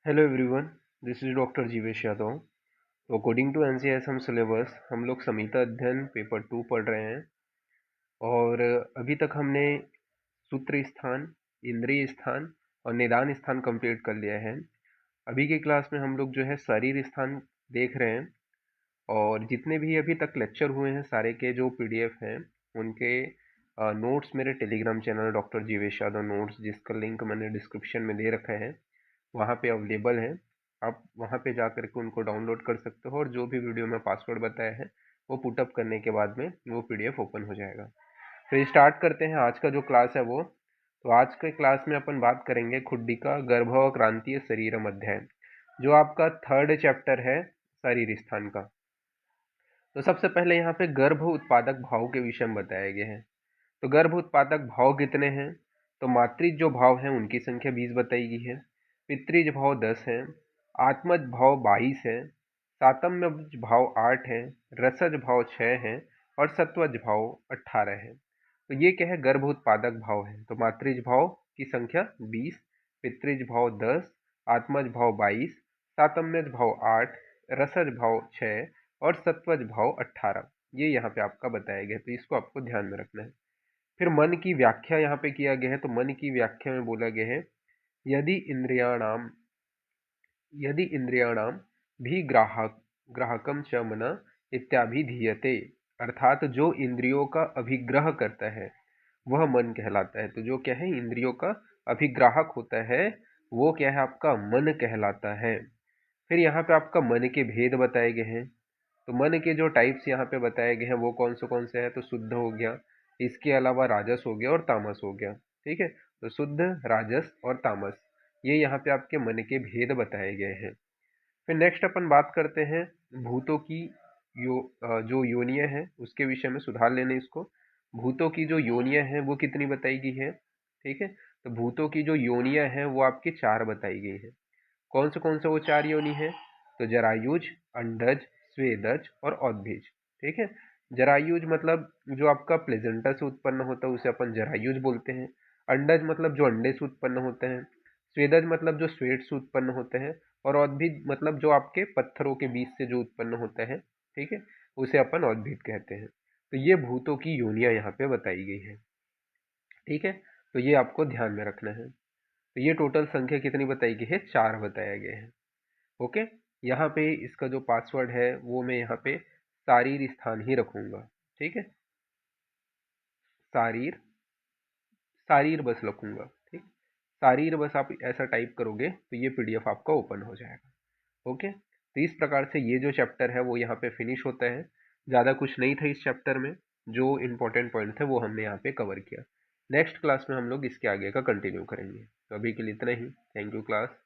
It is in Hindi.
Hello everyone, this is doctor Jeevesh Yadav. तो अकॉर्डिंग टू एनसीएसएम सिलेबस हम लोग संहिता अध्ययन पेपर 2 पढ़ रहे हैं। और अभी तक हमने सूत्र स्थान, इंद्रिय स्थान और निदान स्थान कंप्लीट कर लिया है। अभी की क्लास में हम लोग जो है शरीर स्थान देख रहे हैं। और जितने भी अभी तक लेक्चर हुए हैं सारे के जो पीडीएफ हैं उनके नोट्स मेरे Telegram channel doctor Jeevesh Yadav notes, जिसका लिंक मैंने डिस्क्रिप्शन में दे रखा है, वहाँ पे अवेलेबल है। आप वहाँ पे जा कर के उनको डाउनलोड कर सकते हो और जो भी वीडियो में पासवर्ड बताया है वो पुटअप करने के बाद में वो पीडीएफ ओपन हो जाएगा। तो स्टार्ट करते हैं आज का जो क्लास है वो। तो आज के क्लास में अपन बात करेंगे खुड्डिका गर्भ और क्रांतीय शरीरम अध्याय, जो आपका थर्ड चैप्टर है शरीर स्थान का। तो सबसे पहले यहाँ पे गर्भ उत्पादक भाव के विषय में बताया गया है। तो गर्भ उत्पादक भाव कितने हैं? तो मातृज जो भाव हैं उनकी संख्या 20 बताई गई है, पितृज भाव 10 है, आत्मज भाव 22 है, सातम्यज भाव 8 है, रसज भाव 6 है और सत्वज भाव 18 है। तो ये क्या है? गर्भ उत्पादक भाव है। तो मातृज भाव की संख्या 20, पितृज भाव 10, आत्मज भाव 22, सातम्यज भाव 8, रसज भाव 6 और सत्वज भाव 18, ये यहाँ पे आपका बताया गया है। तो इसको आपको ध्यान में रखना है। फिर मन की व्याख्या यहाँ पे किया गया है। तो मन की व्याख्या में बोला गया है, यदि इंद्रियाणाम यदि इंद्रियाणाम भी ग्राहकम च मन इत्याभिधीयते, अर्थात जो इंद्रियों का अभिग्रह करता है वह मन कहलाता है। तो जो क्या है? इंद्रियों का अभिग्राहक होता है वो क्या है? आपका मन कहलाता है। फिर यहाँ पे आपका मन के भेद बताए गए हैं। तो मन के जो टाइप्स यहाँ पे बताए गए हैं वो कौन से हैं? तो शुद्ध हो गया, इसके अलावा राजस हो गया और तामस हो गया। ठीक है, तो शुद्ध, राजस और तामस, ये यहाँ पे आपके मन के भेद बताए गए हैं। फिर नेक्स्ट अपन बात करते हैं भूतों की जो योनियां हैं उसके विषय में। सुधार लेने इसको, भूतों की जो योनियां हैं वो कितनी बताई गई है? ठीक है, तो भूतों की जो योनियां हैं वो आपकी 4 बताई गई है। कौन से वो 4 योनि है? तो जरायुज, अंडज, स्वेदज और औदभीज। ठीक है, जरायुज मतलब जो आपका प्लेजेंटा से उत्पन्न होता है उसे अपन जरायुज बोलते हैं। अंडज मतलब जो अंडे से उत्पन्न होते हैं। स्वेदज मतलब जो स्वेट से उत्पन्न होते हैं। और औदभीज मतलब जो आपके पत्थरों के बीच से जो उत्पन्न होता है, ठीक है, उसे अपन औदभीज कहते हैं। तो ये भूतों की योनियां यहाँ पे बताई गई है। ठीक है, तो ये आपको ध्यान में रखना है। तो ये टोटल संख्या कितनी बताई गई है? 4 बताया गया है। ओके, यहाँ पे इसका जो पासवर्ड है वो मैं यहाँ पे शारीर स्थान ही रखूंगा। ठीक है, शारीर, शारीर बस रखूंगा। ठीक, शारीर बस आप ऐसा टाइप करोगे तो ये पीडीएफ आपका ओपन हो जाएगा। ओके, तो इस प्रकार से ये जो चैप्टर है वो यहाँ पे फिनिश होता है। ज़्यादा कुछ नहीं था इस चैप्टर में, जो इम्पोर्टेंट पॉइंट थे वो हमने यहाँ पे कवर किया। नेक्स्ट क्लास में हम लोग इसके आगे का कंटिन्यू करेंगे। तो अभी के लिए इतना ही। Thank you class.